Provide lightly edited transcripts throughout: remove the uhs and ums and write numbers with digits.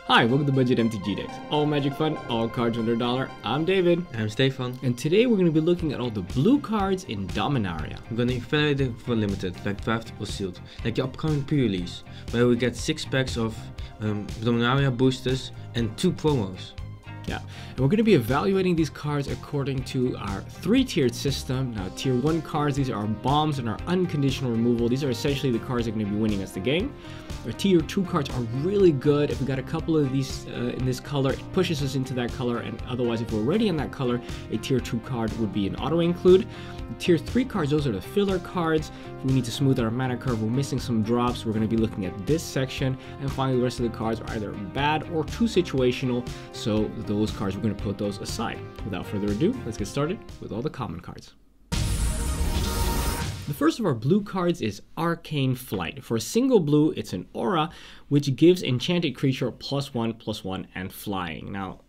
Hi, welcome to Budget MTG Decks. All magic fun, all cards under $1. I'm David. I'm Stefan. And today we're going to be looking at all the blue cards in Dominaria. We're going to evaluate it for limited, like draft or sealed, like the upcoming pre-release, where we get 6 packs of Dominaria boosters and 2 promos. Yeah, and we're going to be evaluating these cards according to our 3-tiered system. Now, tier 1 cards, these are our bombs and our unconditional removal. These are essentially the cards that are going to be winning us the game. Our tier 2 cards are really good. If we got a couple of these in this color, it pushes us into that color, and otherwise, if we're already in that color, a tier 2 card would be an auto include. The tier 3 cards, those are the filler cards. If we need to smooth out our mana curve, we're missing some drops, we're going to be looking at this section. And finally, the rest of the cards are either bad or too situational, so those cards, we're going to put those aside. Without further ado, let's get started with all the common cards. The first of our blue cards is Arcane Flight. For a single blue, it's an aura, which gives enchanted creature +1/+1 and flying. Now,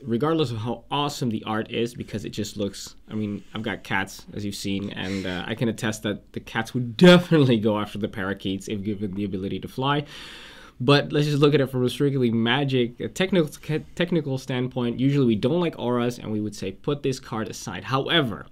regardless of how awesome the art is, because it just looks, I mean, I've got cats, as you've seen, and I can attest that the cats would definitely go after the parakeets if given the ability to fly. But let's just look at it from a strictly magic, technical standpoint. Usually we don't like auras, and we would say put this card aside. However,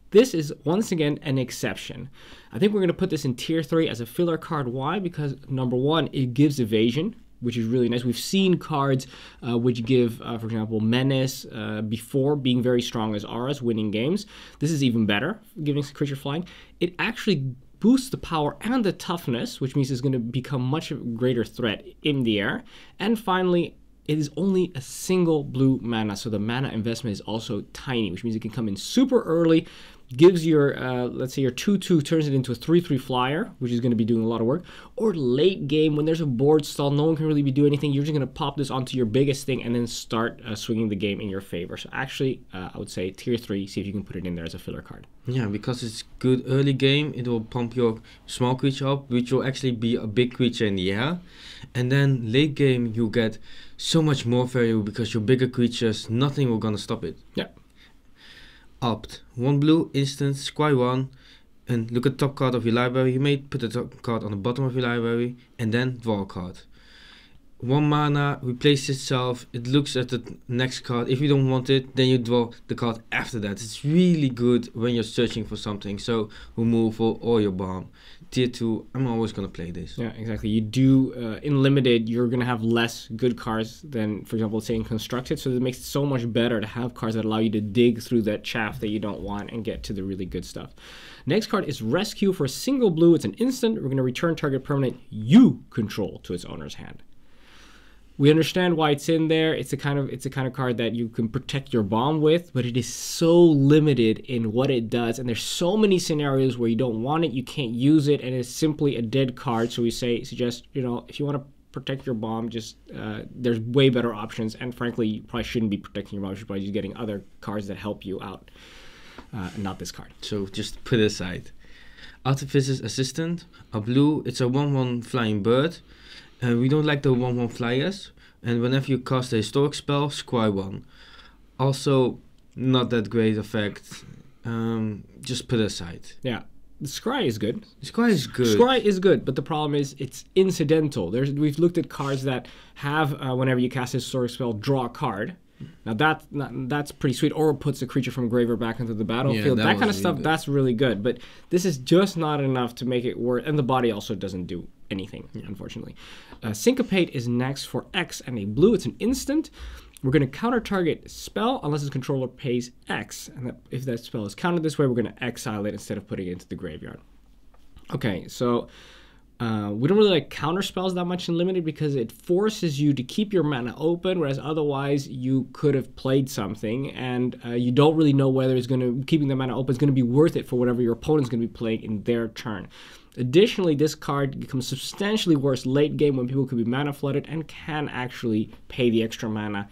this is once again an exception. I think we're going to put this in tier 3 as a filler card. Why? Because number one, it gives evasion, which is really nice. We've seen cards which give, for example, menace before being very strong as auras, winning games. This is even better, giving creature flying. It actually boosts the power and the toughness, which means it's going to become much of a greater threat in the air. And finally, it is only a single blue mana, so the mana investment is also tiny, which means it can come in super early, gives your, let's say your 2/2 turns it into a 3/3 flyer, which is going to be doing a lot of work, or late game when there's a board stall, no one can really be doing anything, you're just going to pop this onto your biggest thing and then start swinging the game in your favor. So actually, I would say tier 3, see if you can put it in there as a filler card. Yeah, because it's good early game, it will pump your small creature up, which will actually be a big creature in the air. And then late game, you get so much more value because your bigger creatures, nothing will gonna stop it. Yeah. Opt. 1 blue, instant, scry 1, and look at the top card of your library. You may put the top card on the bottom of your library, and then draw a card. 1 mana, replace itself, it looks at the next card. If you don't want it, then you draw the card after that. It's really good when you're searching for something, so removal or your bomb. Tier 2, I'm always going to play this. Yeah, exactly. You do, in limited, you're going to have less good cards than, for example, say in constructed, so it makes it so much better to have cards that allow you to dig through that chaff that you don't want and get to the really good stuff. Next card is Rescue. For a single blue, it's an instant. We're going to return target permanent you control to its owner's hand. We understand why it's in there. It's a kind of card that you can protect your bomb with, but it is so limited in what it does, and there's so many scenarios where you don't want it, you can't use it, and it's simply a dead card. So we suggest, you know, if you want to protect your bomb, just there's way better options, and frankly, you probably shouldn't be protecting your bomb. You should probably be getting other cards that help you out, not this card. So just put it aside. Artificer's Assistant, a blue. It's a 1/1 flying bird. We don't like the 1/1 flyers, and whenever you cast a historic spell, scry 1. Also, not that great effect. Just put it aside. Yeah, the scry is good. Scry is good. Scry is good, but the problem is it's incidental. We've looked at cards that have, whenever you cast a historic spell, draw a card. Now that's pretty sweet, or puts a creature from graveyard back into the battlefield. Yeah, that kind of stuff, good. That's really good. But this is just not enough to make it work, and the body also doesn't do anything, unfortunately. Syncopate is next for X and a blue. It's an instant. We're going to counter target spell unless its controller pays X, and if that spell is countered this way, we're going to exile it instead of putting it into the graveyard. Okay, so we don't really like counter spells that much in limited because it forces you to keep your mana open, whereas otherwise you could have played something, and you don't really know whether keeping the mana open is going to be worth it for whatever your opponent's going to be playing in their turn. Additionally, this card becomes substantially worse late game when people could be mana flooded and can actually pay the extra mana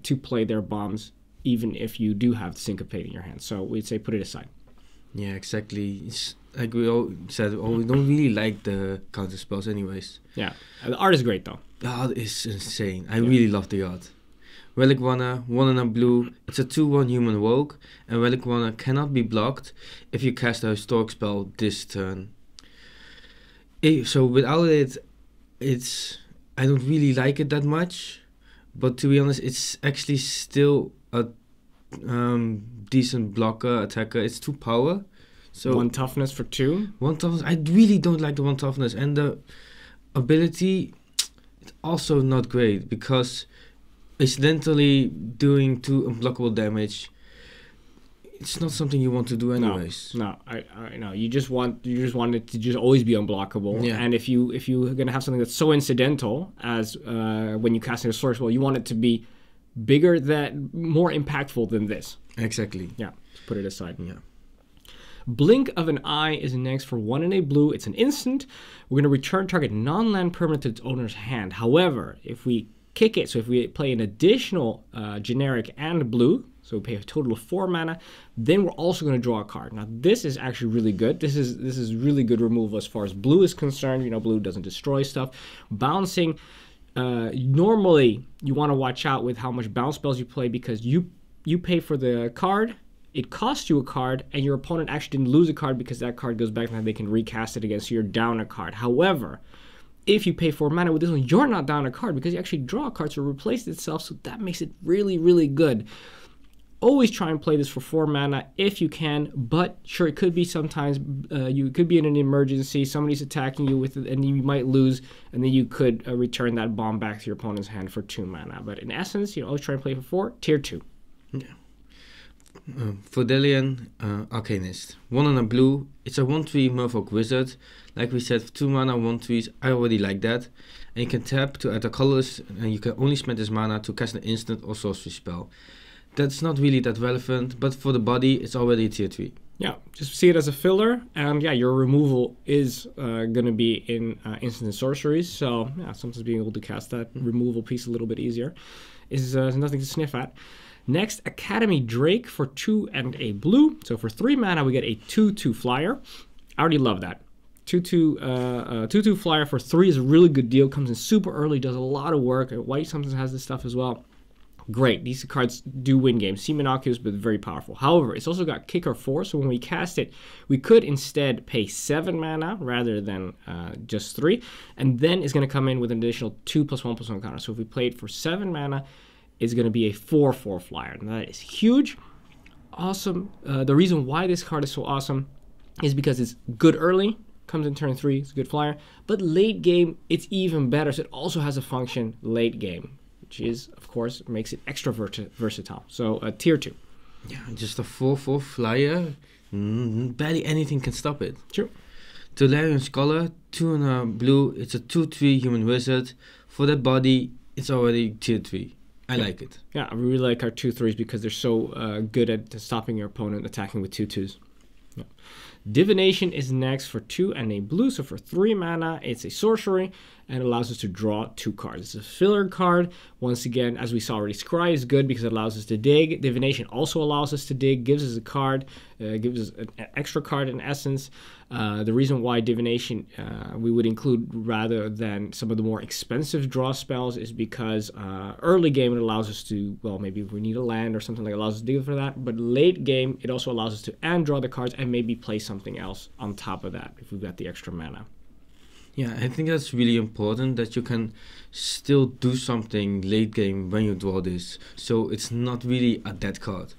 to play their bombs, even if you do have the Syncopate in your hand. So we'd say put it aside. Yeah, exactly. It's, like we all said, we don't really like the counter spells anyways. Yeah, the art is great though. The art is insane. I really love the art. Relic Runner, 1 and a blue. It's a 2/1 human rogue, and Relic Runner cannot be blocked if you cast a historic spell this turn. So without it, it's I don't really like it that much, but to be honest, it's actually still a decent blocker, attacker. It's 2 power. So 1 toughness for 2. 1 toughness. I really don't like the 1 toughness, and the ability, it's also not great because accidentally doing 2 unblockable damage. It's not something you want to do anyways. No, I know. You just want it to just always be unblockable. Yeah. And if you're gonna have something that's so incidental as when you cast a source spell, you want it to be bigger, more impactful than this. Exactly. Yeah. Just put it aside. Yeah. Blink of an Eye is next for 1 and a blue. It's an instant. We're gonna return target non-land permanent to its owner's hand. However, if we kick it, so if we play an additional generic and blue, so we pay a total of 4 mana, then we're also going to draw a card. Now this is actually really good. This is really good removal as far as blue is concerned. You know, blue doesn't destroy stuff. Bouncing, normally you want to watch out with how much bounce spells you play because you pay for the card, it costs you a card, and your opponent actually didn't lose a card because that card goes back and they can recast it again, so you're down a card. However, if you pay 4 mana with this one, you're not down a card because you actually draw a card to replace itself, so that makes it really, really good. Always try and play this for 4 mana if you can, but sure, it could be sometimes you could be in an emergency, somebody's attacking you with it, and you might lose, and then you could return that bomb back to your opponent's hand for 2 mana. But in essence, you always try and play for 4, tier 2. Yeah. Fordelian Arcanist. 1 and a blue. It's a 1/3 merfolk wizard. Like we said, 2 mana, 1/3s. I already like that. And you can tap to add a colorless, and you can only spend this mana to cast an instant or sorcery spell. That's not really that relevant, but for the body, it's already tier 3. Yeah, just see it as a filler, and yeah, your removal is going to be in instant and sorceries, so yeah, sometimes being able to cast that removal piece a little bit easier is nothing to sniff at. Next, Academy Drake for 2 and a blue. So for 3 mana, we get a 2/2 flyer. I already love that. 2/2 flyer for 3 is a really good deal. Comes in super early, does a lot of work. White sometimes has this stuff as well. Great. These cards do win games. Seem innocuous, but very powerful. However, it's also got Kicker 4, so when we cast it, we could instead pay 7 mana rather than just 3, and then it's going to come in with an additional 2+1/+1 counter. So if we play it for 7 mana, it's going to be a 4/4 flyer, and that is huge. Awesome. The reason why this card is so awesome is because it's good early, comes in turn 3, it's a good flyer, but late game, it's even better. So it also has a function late game, which is, of course, makes it extra versatile. So tier 2. Yeah, just a 4/4 flyer. Barely anything can stop it. True. Tolarian Scholar, 2 and a blue. It's a 2/3 human wizard. For that body, it's already tier 3. I like it. Yeah, I really like our 2/3s because they're so good at stopping your opponent attacking with 2/2s. Yeah. Divination is next for 2 and a blue, so for 3 mana, it's a sorcery, and allows us to draw 2 cards. It's a filler card. Once again, as we saw already, Scry is good because it allows us to dig. Divination also allows us to dig, gives us a card, gives us an extra card in essence. The reason why Divination we would include rather than some of the more expensive draw spells is because early game it allows us to, well, maybe if we need a land or something, like it allows us to dig for that, but late game it also allows us to draw the cards and maybe play something else on top of that if we've got the extra mana. Yeah, I think that's really important that you can still do something late game when you draw this, so it's not really a dead card.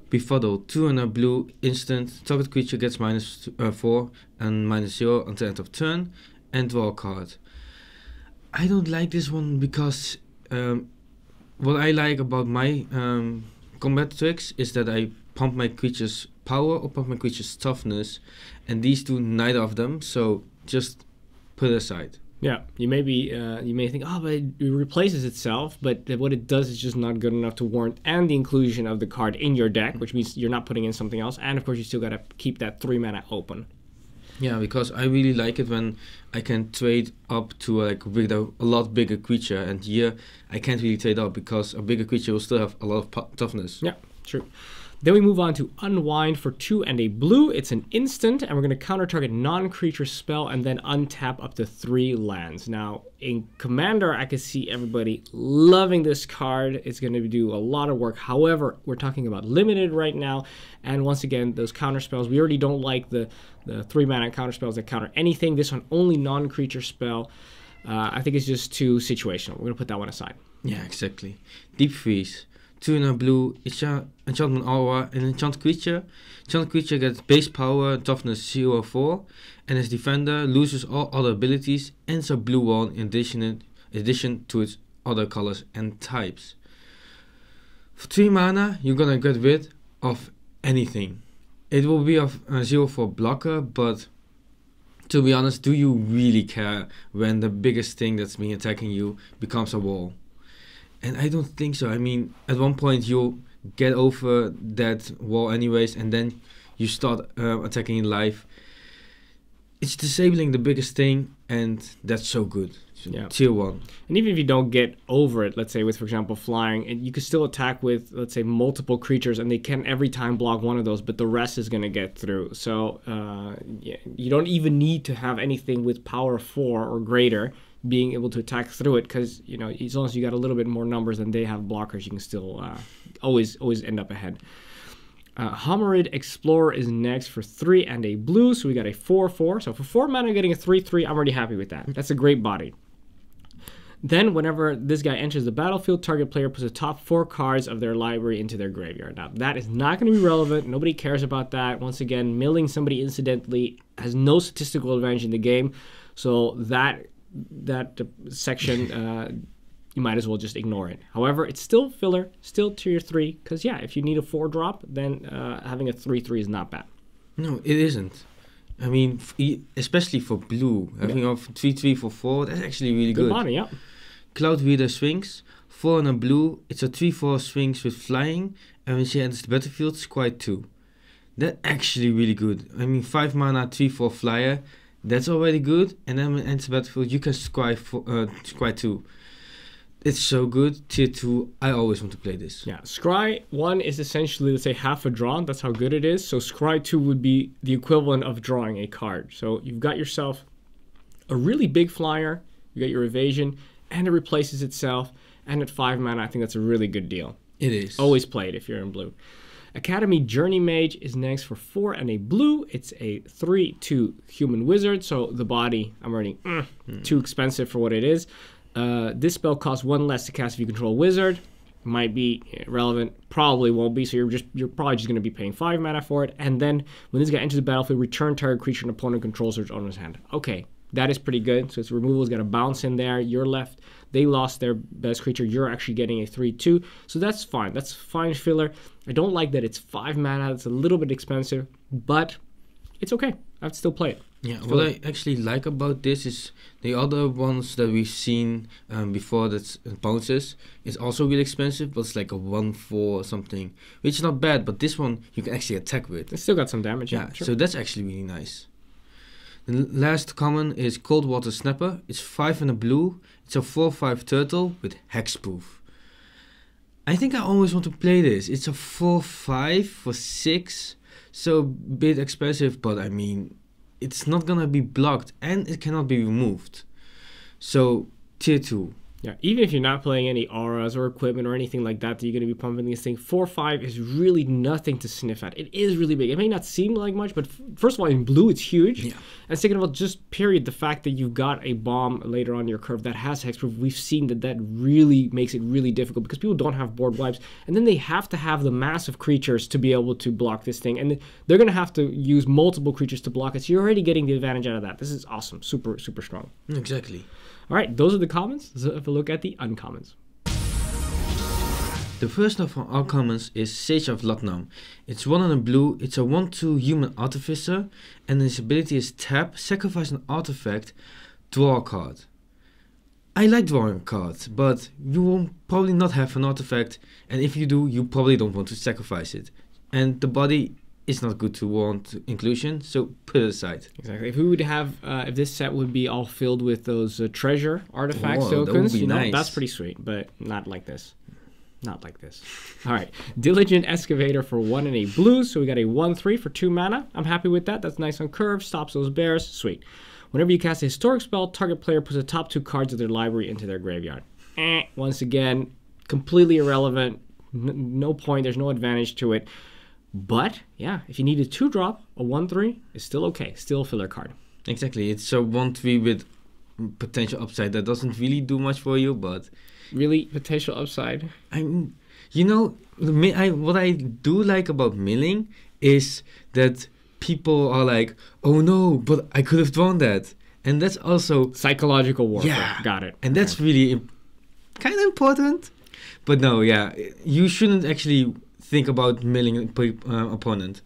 Befuddle, 2 and a blue, instant, target creature gets -4 and -0 until end of turn, and draw a card. I don't like this one because what I like about my combat tricks is that I pump my creature's power or pump my creature's toughness, and these do neither of them, so just put it aside. Yeah, you may think, oh, but it replaces itself, but what it does is just not good enough to warrant and the inclusion of the card in your deck, which means you're not putting in something else, and of course you still gotta keep that 3 mana open. Yeah, because I really like it when I can trade up to with a lot bigger creature, and here I can't really trade up because a bigger creature will still have a lot of toughness. Yeah, true. Then we move on to Unwind for 2 and a blue. It's an instant, and we're going to counter target non-creature spell and then untap up to 3 lands. Now, in Commander, I can see everybody loving this card. It's going to do a lot of work. However, we're talking about limited right now, and once again, those counter spells, we already don't like the 3 mana counter spells that counter anything. This one, only non-creature spell. I think it's just too situational. We're going to put that one aside. Yeah, exactly. Deep Freeze. 2 in a blue, enchantment aura, an enchant creature. Enchant creature gets base power, toughness 0/4, and its defender loses all other abilities and it's a blue one in addition to its other colors and types. For 3 mana, you're gonna get rid of anything. It will be a 0/4 blocker, but to be honest, do you really care when the biggest thing that's been attacking you becomes a wall? And I don't think so. I mean, at one point you'll get over that wall anyways, and then you start attacking in life. It's disabling the biggest thing, and that's so good. So Yeah. Tier 1. And even if you don't get over it, let's say with, for example, flying, and you can still attack with, let's say, multiple creatures, and they can every time block one of those, but the rest is going to get through. So yeah, you don't even need to have anything with power 4 or greater being able to attack through it, because, you know, as long as you got a little bit more numbers than they have blockers, you can still always end up ahead. Murud Explorer is next for 3 and a blue, so we got a 4/4. So for 4 mana, getting a 3/3, I'm already happy with that. That's a great body. Then, whenever this guy enters the battlefield, target player puts the top 4 cards of their library into their graveyard. Now, that is not going to be relevant. Nobody cares about that. Once again, milling somebody incidentally has no statistical advantage in the game, so that section you might as well just ignore it. However, it's still filler, still tier 3, because yeah, if you need a 4-drop, then having a 3/3 is not bad. No, it isn't. I mean, especially for blue, having a 3/3 for 4, that's actually really good. Good money, yeah. Cloud Reader Sphinx, 4 in a blue, it's a 3/4 Sphinx with flying, and when she enters the battlefield, Scry 2. That's actually really good. I mean, 5 mana, 3/4 flyer, that's already good, and then when it enters the battlefield, you can Scry 2. It's so good. Tier 2, I always want to play this. Yeah, Scry 1 is essentially, let's say, half a draw. That's how good it is. So Scry 2 would be the equivalent of drawing a card. So you've got yourself a really big flyer, you got your evasion, and it replaces itself. And at 5 mana, I think that's a really good deal. It is. Always play it if you're in blue. Academy Journey Mage is next for 4 and a blue. It's a 3/2 human wizard. So the body, I'm already too expensive for what it is. This spell costs 1 less to cast if you control a wizard. Might be relevant, probably won't be, so you're probably just going to be paying 5 mana for it. And then when this guy enters the battlefield, return target creature an opponent controls or owner's hand. Okay, that is pretty good. So its removal is going to bounce in there. You're left, they lost their best creature, you're actually getting a 3/2. So that's fine. That's fine filler. I don't like that it's 5 mana. It's a little bit expensive, but it's okay. I'd still play it. Yeah, what I actually like about this is the other ones that we've seen before that bounces is also really expensive, but it's like a 1/4 or something, which is not bad, but this one you can actually attack with. It's still got some damage, yeah. Sure. So that's actually really nice. The last common is Cold Water Snapper. It's 5 in a blue. It's a 4/5 turtle with hexproof. I think I always want to play this. It's a 4/5 for 6, so a bit expensive, but I mean, it's not gonna be blocked and it cannot be removed. So tier 2. Yeah, even if you're not playing any auras or equipment or anything like that you're going to be pumping this thing, 4/5 is really nothing to sniff at. It is really big. It may not seem like much, but first of all, in blue, it's huge. Yeah. And second of all, just period, the fact that you've got a bomb later on your curve that has hexproof, we've seen that really makes it really difficult because people don't have board wipes, and then they have to have the massive creatures to be able to block this thing, and they're going to have to use multiple creatures to block it, so you're already getting the advantage out of that. This is awesome. Super, super strong. Exactly. All right, those are the commons. Let's have a look at the uncommons. The first of our uncommons is Sage of Latnam. It's 1 in a blue, it's a 1/2 human artificer, and its ability is tap, sacrifice an artifact, draw a card. I like drawing a card, but you will probably not have an artifact, and if you do, you probably don't want to sacrifice it. And the body is not good to want inclusion, so put it aside. Exactly. If we would have, if this set would be all filled with those treasure artifact tokens, that would be nice. That's pretty sweet, but not like this. Not like this. All right. Diligent Excavator for 1 and a blue, so we got a 1/3 for 2 mana. I'm happy with that. That's nice on curve, stops those bears. Sweet. Whenever you cast a historic spell, target player puts the top 2 cards of their library into their graveyard. Once again, completely irrelevant. No point. There's no advantage to it. But, yeah, if you need a 2-drop, a 1/3 is still okay. Still a filler card. Exactly. It's a 1/3 with potential upside that doesn't really do much for you, but Really, potential upside. I'm, what I do like about milling is that people are like, oh no, but I could have drawn that, and that's also Psychological warfare. Yeah. Got it. and that's really kind of important. But no, yeah, you shouldn't actually think about milling opponent.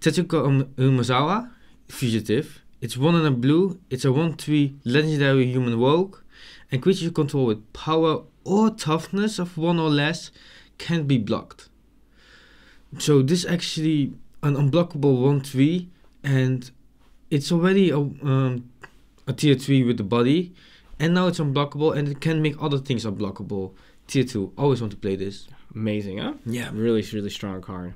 Tetsuko Umazawa, Fugitive. It's 1 and a blue. It's a 1/3 legendary human rogue. And creatures you control with power or toughness of 1 or less can't be blocked. So this is actually an unblockable 1/3, and it's already a tier 3 with the body, and now it's unblockable, and it can make other things unblockable. Tier 2, always want to play this. Amazing, huh? Yeah. Really, really strong card.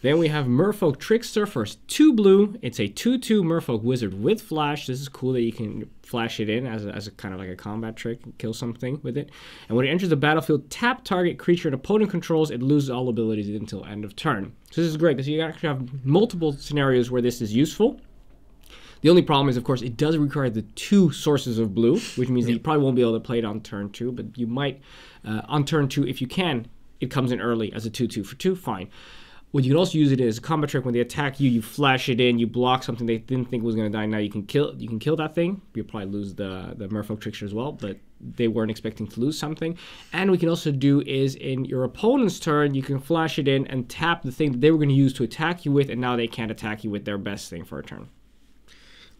Then we have Merfolk Trickster for 2 blue. It's a 2/2 Merfolk Wizard with Flash. This is cool that you can flash it in as a kind of like a combat trick and kill something with it. And when it enters the battlefield, tap target creature an opponent controls. It loses all abilities until end of turn. So this is great because you actually have multiple scenarios where this is useful. The only problem is, of course, it does require the 2 sources of blue, which means that you probably won't be able to play it on turn 2, but you might, on turn 2, if you can, it comes in early as a 2/2 for 2, fine. What you can also use it as a combat trick when they attack you, you flash it in, you block something they didn't think was going to die. Now you can kill that thing. You'll probably lose the Merfolk Trickster as well, but they weren't expecting to lose something. And what we can also do is in your opponent's turn, you can flash it in and tap the thing that they were going to use to attack you with, and now they can't attack you with their best thing for a turn.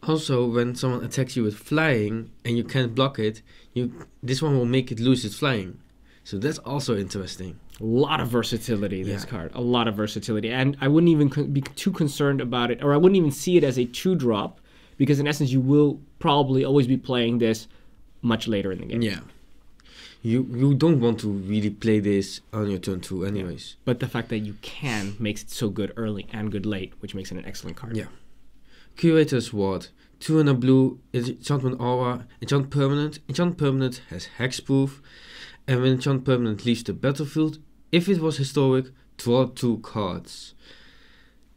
Also, when someone attacks you with flying and you can't block it, this one will make it lose its flying. So that's also interesting. A lot of versatility, this Yeah. card. A lot of versatility. And I wouldn't even be too concerned about it, or I wouldn't even see it as a 2-drop, because in essence, you will probably always be playing this much later in the game. Yeah. You don't want to really play this on your turn 2 anyways. But the fact that you can makes it so good early and good late, which makes it an excellent card. Yeah. Curator's Ward. 2 and a blue, enchantment aura, enchant permanent. Enchant permanent has hexproof. And when enchant permanent leaves the battlefield, if it was historic, draw 2 cards.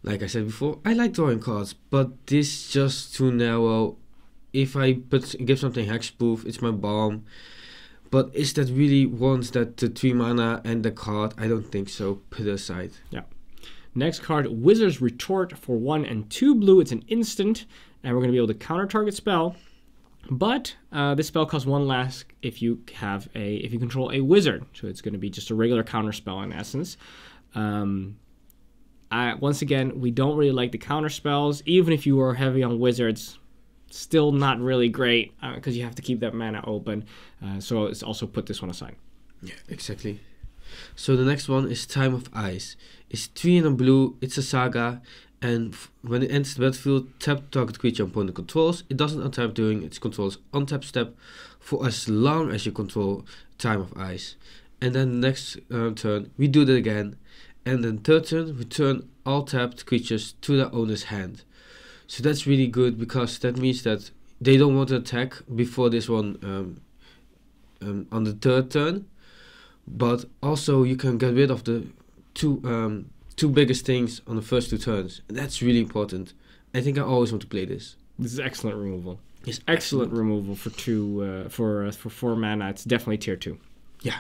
Like I said before, I like drawing cards, but this is just too narrow. If I give something hexproof, it's my bomb. But is that really once that the 3 mana and the card? I don't think so. Put it aside. Yeah. Next card, Wizard's Retort for 1 and 2 blue. It's an instant, and we're going to be able to counter target spell. But this spell costs 1 less if you control a wizard. So it's going to be just a regular counter spell in essence. Once again, we don't really like the counter spells. Even if you are heavy on wizards, still not really great because you have to keep that mana open. So it's also put this one aside. Yeah, exactly. So the next one is Time of Ice. It's 3 and a blue, it's a saga, and when it enters the battlefield, tap target creature opponent controls. It doesn't untap during its control's untap step for as long as you control Time of Ice. And then the next turn, we do that again. And then third turn, return all tapped creatures to their owner's hand. So that's really good because that means that they don't want to attack before this one on the third turn. But also you can get rid of the two biggest things on the first 2 turns. And that's really important. I think I always want to play this. This is excellent removal. It's Excellent removal for 2 for 4 mana. It's definitely tier 2. Yeah.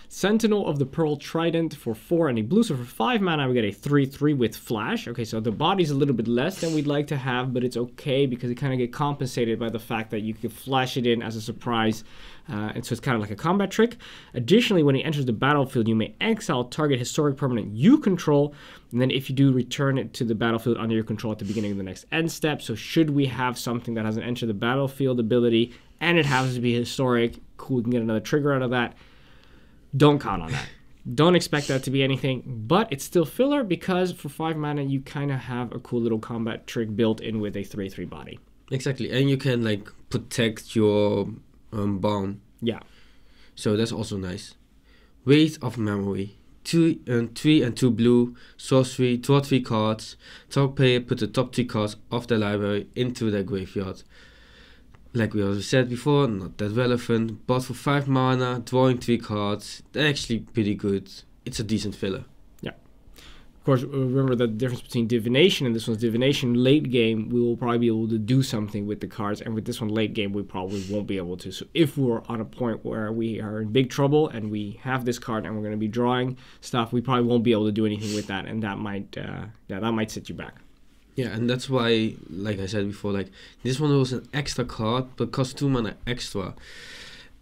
Sentinel of the Pearl Trident for 4 and a blue. So for 5 mana, we get a 3/3 with Flash. Okay, so the body's a little bit less than we'd like to have, but it's okay because it kind of get compensated by the fact that you can flash it in as a surprise. And so it's kind of like a combat trick. Additionally, when it enters the battlefield, you may exile target historic permanent you control. And then if you do, return it to the battlefield under your control at the beginning of the next end step. So should we have something that has an enter the battlefield ability and it happens to be historic, cool, we can get another trigger out of that. Don't count on that. Don't expect that to be anything, but it's still filler because for 5 mana, you kind of have a cool little combat trick built in with a 3/3 body. Exactly. And you can like protect your bomb. Yeah. So that's also nice. Weight of Memory. 3 and 2 blue, sorcery, draw 3 cards. Top player put the top 3 cards of their library into their graveyard. Like we already said before, not that relevant, but for 5 mana, drawing 3 cards, they're actually pretty good. It's a decent filler. Yeah. Of course, remember the difference between Divination and this one's Divination. Late game, we will probably be able to do something with the cards, and with this one, late game, we probably won't be able to. So if we're on a point where we are in big trouble and we have this card and we're going to be drawing stuff, we probably won't be able to do anything with that, and that might set you back. Yeah, and that's why, like I said before, like this one was an extra card, but cost 2 mana extra.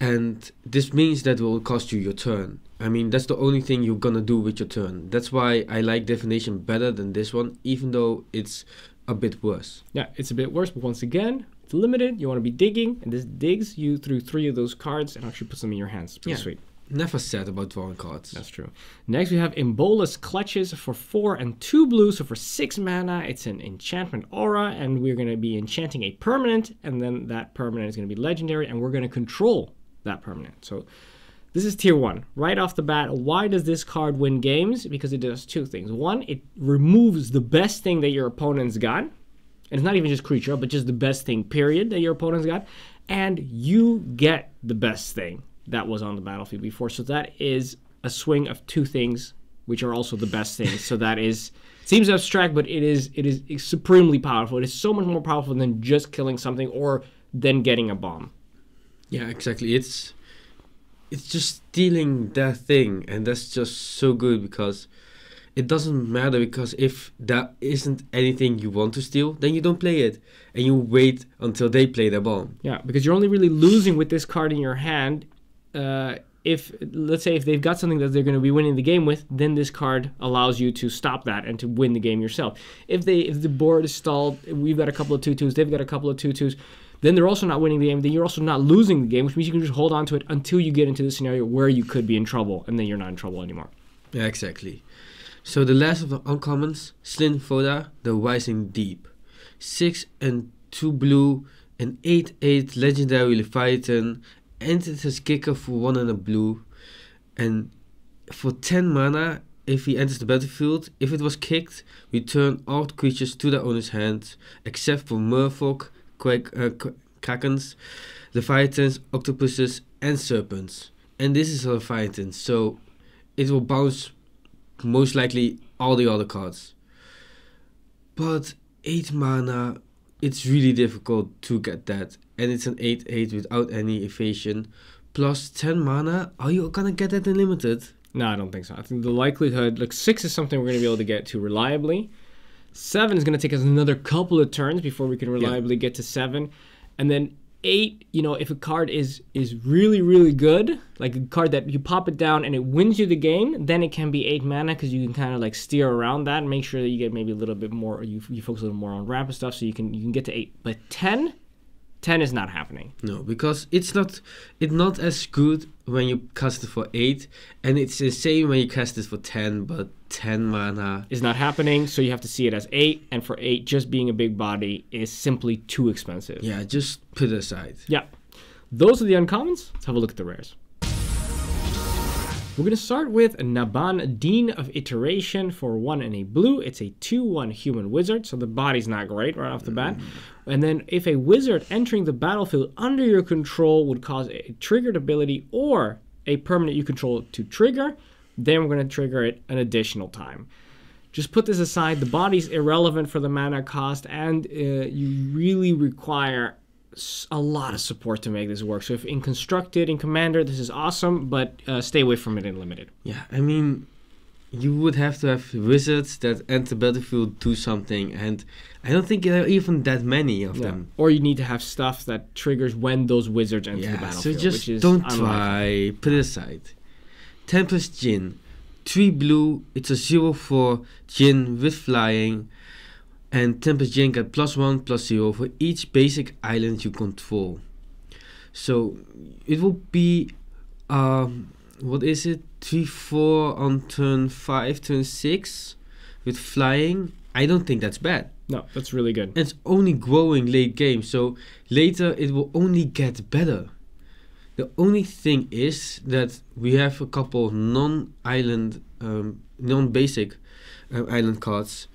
And this means that it will cost you your turn. I mean, that's the only thing you're gonna do with your turn. That's why I like Divination better than this one, even though it's a bit worse. Yeah, it's a bit worse, but once again, it's limited. You want to be digging, and this digs you through 3 of those cards and actually puts them in your hands. Pretty sweet. Never sad about drawing cards. That's true. Next, we have Imbolus Clutches for 4 and 2 blue. So for 6 mana, it's an enchantment aura, and we're going to be enchanting a permanent, and then that permanent is going to be legendary, and we're going to control that permanent. So this is tier 1. Right off the bat, why does this card win games? Because it does 2 things. 1, it removes the best thing that your opponent's got. And it's not even just creature, but just the best thing, period, that your opponent's got. And you get the best thing that was on the battlefield before. So that is a swing of 2 things, which are also the best things. So that is, seems abstract, but it is supremely powerful. It is so much more powerful than just killing something or then getting a bomb. Yeah, exactly. It's just stealing that thing, and that's just so good because it doesn't matter, because if that isn't anything you want to steal, then you don't play it and you wait until they play their bomb. Yeah, because you're only really losing with this card in your hand. If, let's say, if they've got something that they're going to be winning the game with, then this card allows you to stop that and to win the game yourself. If the board is stalled, we've got a couple of 2/2s, they've got a couple of 2/2s, then they're also not winning the game, then you're also not losing the game, which means you can just hold on to it until you get into the scenario where you could be in trouble, and then you're not in trouble anymore. Yeah, exactly. So the last of the uncommons, Slin Foda, the Rising Deep. 6 and 2 blue, an 8/8 legendary Leviathan, and it has kicker for 1 and a blue. And for 10 mana, if he enters the battlefield, if it was kicked, return all creatures to their owner's hand, except for merfolk, krakens, leviathans, octopuses, and serpents. And this is a leviathan, so it will bounce most likely all the other cards. But 8 mana, it's really difficult to get that, and it's an 8/8 without any evasion. Plus 10 mana, are you gonna get that in limited? No, I don't think so. I think the likelihood, like 6 is something we're going to be able to get to reliably. 7 is going to take us another couple of turns before we can reliably get to 7. And then 8, you know, if a card is really, really good, like a card that you pop it down and it wins you the game, then it can be 8 mana, because you can kind of like steer around that and make sure that you get maybe a little bit more, or you focus a little more on ramp and stuff, so you can get to 8. But 10 is not happening. No, because it's not as good when you cast it for 8, and it's the same when you cast it for 10, but 10 mana is not happening, so you have to see it as 8, and for 8, just being a big body is simply too expensive. Yeah, just put it aside. Yeah. Those are the uncommons. Let's have a look at the rares. We're going to start with Naban, Dean of Iteration for 1 and a blue. It's a 2/1 human wizard, so the body's not great right off the bat. And then if a wizard entering the battlefield under your control would cause a triggered ability or a permanent you control to trigger, then we're going to trigger it an additional time. Just put this aside. The body's irrelevant for the mana cost, and you really require a lot of support to make this work. So if in Constructed, in Commander, this is awesome, but stay away from it in Limited. Yeah, I mean, you would have to have wizards that enter battlefield do something, and I don't think there are even that many of them. Or you need to have stuff that triggers when those wizards enter the battlefield. So just don't try. Put it aside. Tempest Djinn. 3 blue, it's a 0/4 Djinn with flying, and Tempest Djinn get +1/+0 for each basic island you control. So it will be, what is it? 3/4 on turn 5, turn 6 with flying. I don't think that's bad. No, that's really good. And it's only growing late game, so later it will only get better. The only thing is that we have a couple of non-island, non-basic island cards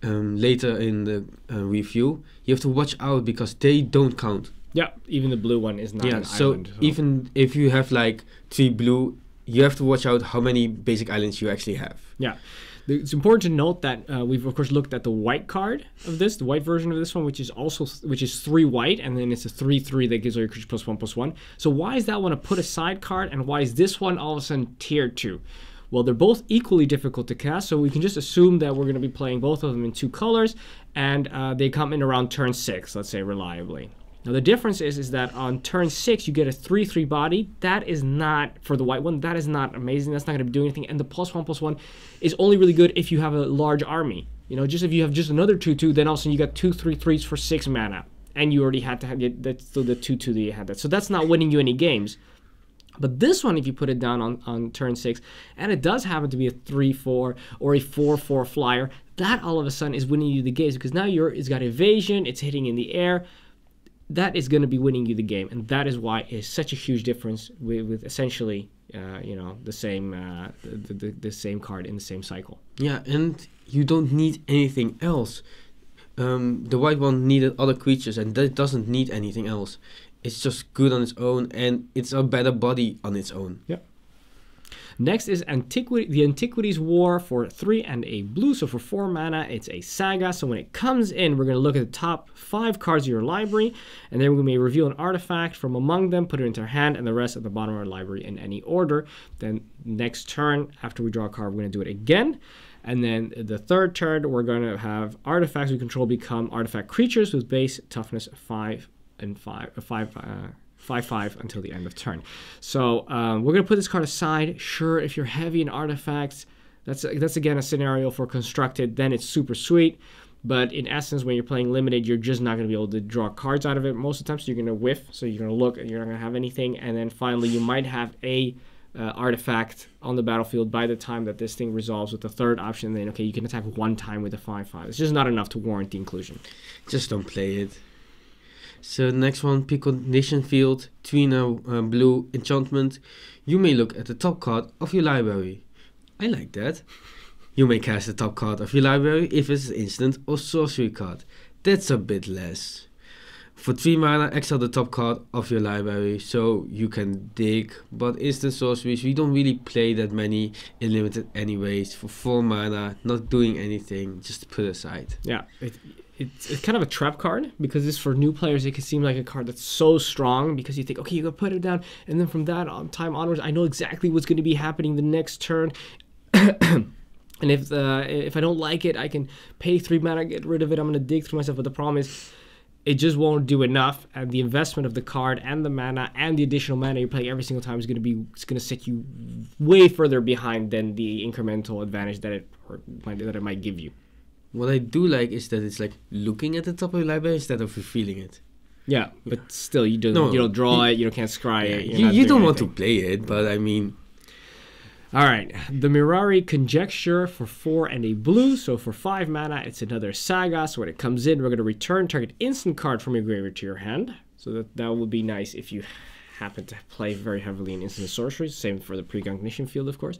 later in the review. You have to watch out because they don't count. Yeah, even the blue one is not an island. So even if you have like 3 blue, you have to watch out how many basic islands you actually have. Yeah. It's important to note that we've of course looked at the white card of this, the white version of this one, which is 3 white, and then it's a 3/3 that gives all your creatures +1/+1. So why is that one a put aside card, and why is this one all of a sudden tier 2? Well, they're both equally difficult to cast, so we can just assume that we're going to be playing both of them in 2 colors, and they come in around turn 6, let's say, reliably. Now, the difference is that on turn 6, you get a 3/3 body. That is not, for the white one, that is not amazing. That's not going to do anything. And the +1/+1 is only really good if you have a large army. You know, just if you have just another 2/2, then all of a sudden you got 2 3/3s for 6 mana. And you already had to have, that's still the 2/2 that you had that. So that's not winning you any games. But this one, if you put it down on turn 6, and it does happen to be a 3/4 or a 4/4 flyer, that all of a sudden is winning you the games, because now it's got evasion, it's hitting in the air. That is going to be winning you the game, and that is why it's such a huge difference with essentially, you know, the same the same card in the same cycle. Yeah, and you don't need anything else. The white one needed other creatures, and that doesn't need anything else. It's just good on its own, and it's a better body on its own. Yep. Next is Antiquity, the Antiquities War for 3 and a blue. So for 4 mana, it's a saga. So when it comes in, we're going to look at the top 5 cards of your library, and then we may reveal an artifact from among them, put it into our hand, and the rest at the bottom of our library in any order. Then next turn, after we draw a card, we're going to do it again. And then the third turn, we're going to have artifacts we control become artifact creatures with base toughness 5 and 5/5 until the end of turn. So we're going to put this card aside. Sure, if you're heavy in artifacts, that's again a scenario for constructed, then it's super sweet. But in essence, when you're playing limited, you're just not going to be able to draw cards out of it most of the time. So you're going to whiff, so you're going to look, and you're not going to have anything. And then finally, you might have a artifact on the battlefield by the time that this thing resolves with the third option. Then, okay, you can attack 1 time with a 5/5. It's just not enough to warrant the inclusion. Just don't play it. So next one, Precondition Field, 3 and a blue enchantment. You may look at the top card of your library. I like that. You may cast the top card of your library if it's an instant or sorcery card. That's a bit less. For 3 mana, exile the top card of your library so you can dig. But instant sorceries, we don't really play that many in limited anyways. For 4 mana, not doing anything, just put aside. Yeah, it's kind of a trap card, because this, for new players, it can seem like a card that's so strong, because you think, okay, you gotta put it down, and then from that time onwards, I know exactly what's going to be happening the next turn. And if I don't like it, I can pay 3 mana, get rid of it, I'm gonna dig through myself. But the problem is, it just won't do enough, and the investment of the card and the mana and the additional mana you're playing every single time is gonna set you way further behind than the incremental advantage that it might give you. What I do like is that it's like looking at the top of your library instead of feeling it. Yeah, but still, you don't draw it, you can't scry it. You don't want to play it, but I mean... Alright, the Murari Conjecture for 4 and a blue. So for 5 mana, it's another saga. So when it comes in, we're going to return target instant card from your graveyard to your hand. So that would be nice if you happen to play very heavily in instant sorceries. Same for the Precognition Field, of course.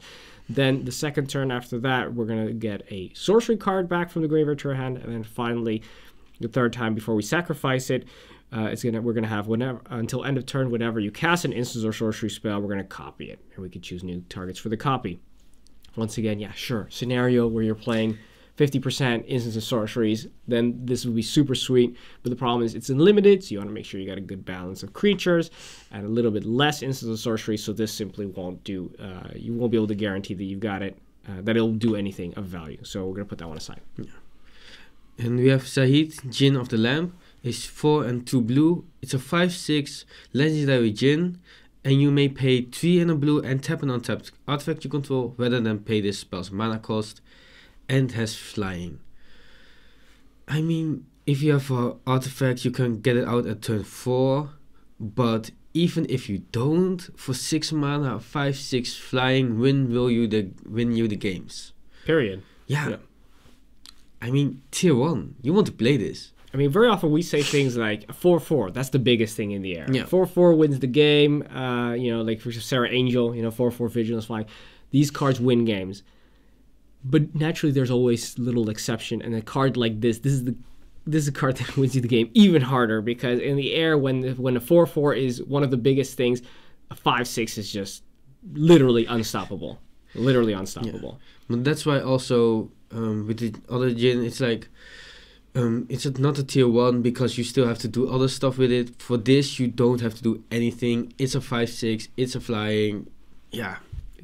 Then the second turn after that, we're going to get a sorcery card back from the graveyard to our hand. And then finally, the third time before we sacrifice it, we're gonna have whenever until end of turn, whenever you cast an instant or sorcery spell, we're gonna copy it, and we can choose new targets for the copy. Once again, yeah, sure, scenario where you're playing 50% instants and sorceries, then this would be super sweet. But the problem is it's unlimited, so you want to make sure you got a good balance of creatures and a little bit less instants and sorceries. So this simply won't do. You won't be able to guarantee that you've got it, that it'll do anything of value. So we're gonna put that one aside. Yeah. And we have Sahid, Djinn of the Lamp. It's 4 and 2 blue. It's a 5/6 legendary Djinn, and you may pay 3 and a blue and tap an untapped artifact you control rather than pay this spell's mana cost, and has flying. I mean, if you have an artifact, you can get it out at turn 4, but even if you don't, for 6 mana, 5/6 flying win you the games. Period. Yeah. I mean, tier 1, you want to play this. I mean, very often we say things like 4/4. That's the biggest thing in the air. Yeah. 4/4 wins the game. Like for Sarah Angel, 4/4 Vigilance Flying. These cards win games. But naturally, there's always little exception. And a card like this is a card that wins you the game even harder, because in the air, when a 4/4 is one of the biggest things, a 5/6 is just literally unstoppable. Literally unstoppable. But that's why also with the other Jin, it's like it's not a tier 1 because you still have to do other stuff with it. For this, you don't have to do anything. It's a 5/6. It's a flying. Yeah.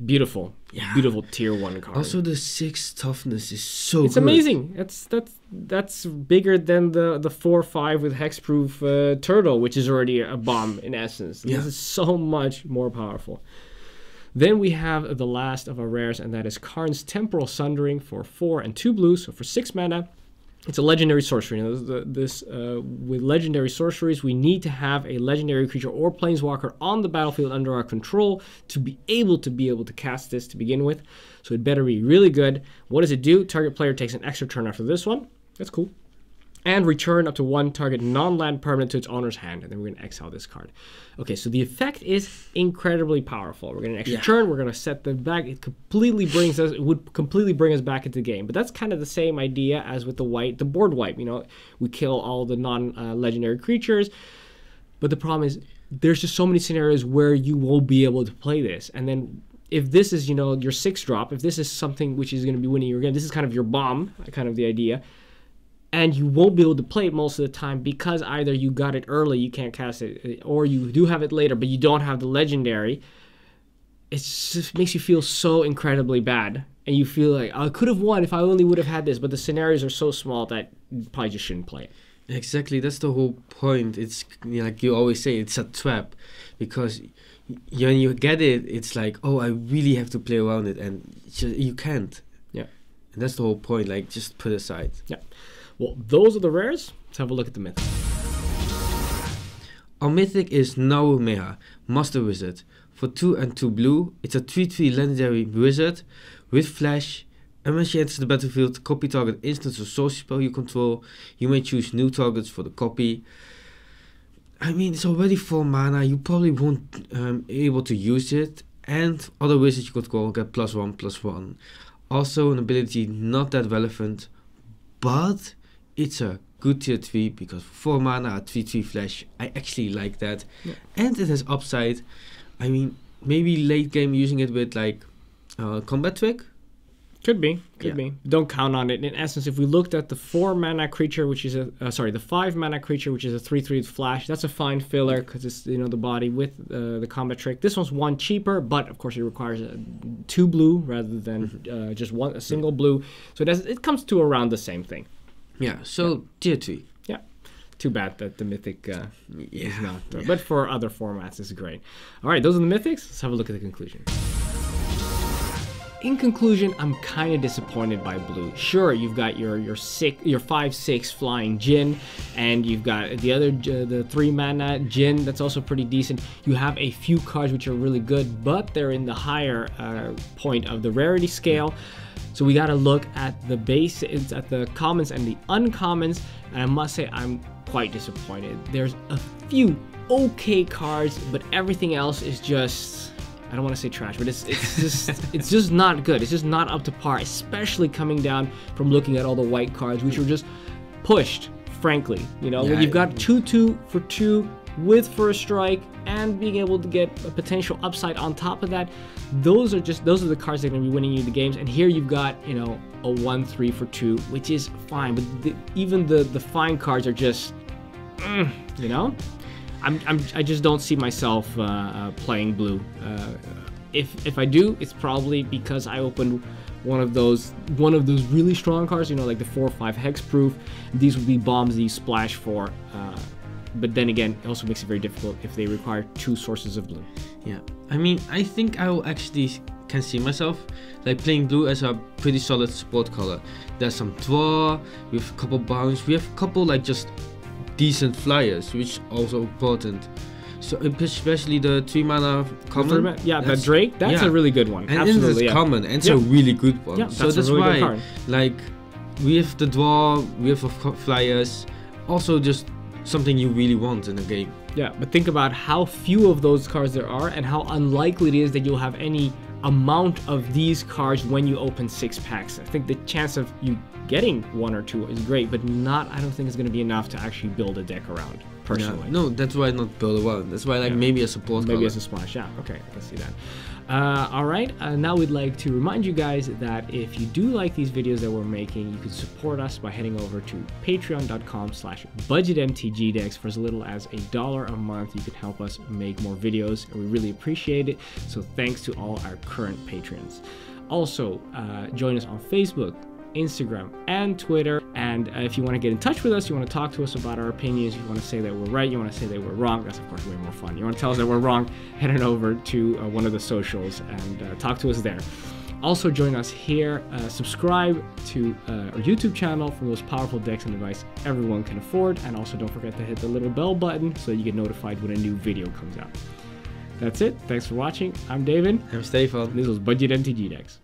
Beautiful. Yeah. Beautiful tier 1 card. Also, the 6 toughness is so it's good. Amazing. That's bigger than the 4/5 with hexproof turtle, which is already a bomb in essence. Yeah. This is so much more powerful. Then we have the last of our rares, and that is Karn's Temporal Sundering for 4 and 2 blue, so for 6 mana. It's a legendary sorcery. Now, with legendary sorceries, we need to have a legendary creature or planeswalker on the battlefield under our control to be able to cast this to begin with. So it better be really good. What does it do? Target player takes an extra turn after this one. That's cool. And return up to 1 target non-land permanent to its owner's hand. And then we're going to exile this card. Okay, so the effect is incredibly powerful. We're getting an extra turn. We're going to set them back. It would completely bring us back into the game. But that's kind of the same idea as with the board wipe. You know, we kill all the non-legendary creatures. But the problem is there's just so many scenarios where you won't be able to play this. And then if this is, your 6-drop, if this is something which is going to be winning your game, this is kind of your bomb, kind of the idea. And you won't be able to play it most of the time because either you got it early, you can't cast it, or you do have it later, but you don't have the legendary. It just makes you feel so incredibly bad. And you feel like, I could have won if I only would have had this, but the scenarios are so small that you probably just shouldn't play it. Exactly, that's the whole point. It's like you always say, it's a trap. Because when you get it, it's like, oh, I really have to play around it, and you can't. Yeah. And that's the whole point, like, just put aside. Yeah. Well, those are the rares. Let's have a look at the mythic. Our mythic is Narumeha, Master Wizard. For 2 and 2 blue, it's a 3/3 legendary wizard with flash. And when she enters the battlefield, copy target instance or sorcery spell you control. You may choose new targets for the copy. I mean, it's already 4 mana. You probably won't be able to use it. And other wizards you control get +1/+1. Also, an ability not that relevant, but it's a good tier 3 because for 4 mana, a 3/3 flash, I actually like that. Yeah. And it has upside. I mean, maybe late game using it with like combat trick. Could be. Don't count on it. In essence, if we looked at the 4 mana creature, which is the 5 mana creature, which is a 3/3 flash, that's a fine filler because it's the body with the combat trick. This one's 1 cheaper, but of course it requires 2 blue rather than just a single blue. So it comes to around the same thing. Yeah. So tier 3. Yeah. Too bad that the mythic is not. But for other formats, it's great. All right, those are the mythics. Let's have a look at the conclusion. In conclusion, I'm kind of disappointed by blue. Sure, you've got your 5/6 flying Jin, and you've got the 3 mana Jin that's also pretty decent. You have a few cards which are really good, but they're in the higher point of the rarity scale. So we got to look at the at the commons and the uncommons, and I must say I'm quite disappointed. There's a few okay cards, but everything else is just, I don't want to say trash, but it's just not good. It's just not up to par, especially coming down from looking at all the white cards, which were just pushed, frankly. When you've got 2/2 for 2 with first strike and being able to get a potential upside on top of that, those are the cards that are going to be winning you the games. And here you've got a 1/3 for 2, which is fine, but even the fine cards are just I just don't see myself playing blue. If I do, it's probably because I opened one of those really strong cards, like the 4/5 hexproof. These would be bombs that you splash for. But then again, it also makes it very difficult if they require 2 sources of blue. Yeah, I mean, I think I will actually can see myself like playing blue as a pretty solid support color. There's some draw, we have a couple bounce, we have a couple like just decent flyers, which also important. So especially the 3 mana common. The Drake, that's a really good one. And absolutely, it's common, and it's a really good one. Yeah, so that's really why, like, we have the draw, we have flyers, also just something you really want in a game. Yeah, but think about how few of those cards there are and how unlikely it is that you'll have any amount of these cards when you open 6 packs. I think the chance of you getting 1 or 2 is great, but I don't think it's going to be enough to actually build a deck around, personally. Yeah, no, that's why not build around. That's why maybe a support Maybe color. as a splash, yeah. Okay, I can see that. Alright, now we'd like to remind you guys that if you do like these videos that we're making, you can support us by heading over to patreon.com/budgetmtgdecks. For as little as $1 a month, you can help us make more videos, and we really appreciate it. So thanks to all our current patrons. Also, join us on Facebook, Instagram, and Twitter. And if you want to get in touch with us, you want to talk to us about our opinions, you want to say that we're right, you want to say that we're wrong, that's of course way more fun. You want to tell us that we're wrong, head on over to one of the socials and talk to us there. Also join us here, subscribe to our YouTube channel for the most powerful decks and advice everyone can afford, and also don't forget to hit the little bell button so you get notified when a new video comes out. That's it, thanks for watching. I'm David. I'm Stefan. This was Budget MTG Decks.